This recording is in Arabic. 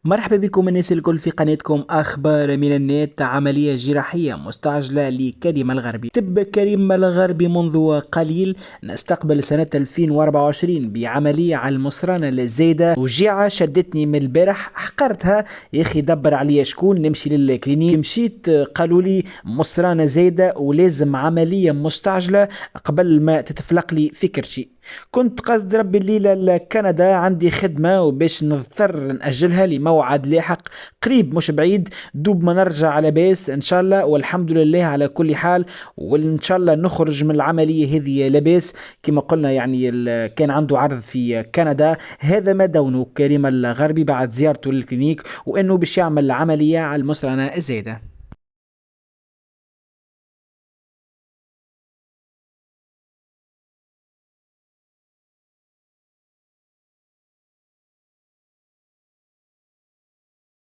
مرحبا بكم الناس الكل في قناتكم أخبار من النت. عملية جراحية مستعجلة لكريم الغربي. طب كريم الغربي منذ قليل نستقبل سنة 2024 بعملية على المصرانة الزايدة. وجيعة شدتني من البارح حقرتها يا أخي، دبر عليا شكون نمشي للكلينيك. مشيت قالوا لي مصرانة زايدة ولازم عملية مستعجلة قبل ما تتفلق لي فكرتي. كنت قصد ربي الليلة لكندا، عندي خدمة وباش نضطر نأجلها لموعد لاحق قريب مش بعيد، دوب ما نرجع على بيس إن شاء الله والحمد لله على كل حال. وإن شاء الله نخرج من العملية هذه لاباس. كما قلنا يعني كان عنده عرض في كندا. هذا ما دونه كريم الغربي بعد زيارته للكلينيك، وإنه باش يعمل عملية على المثانة الزايدة.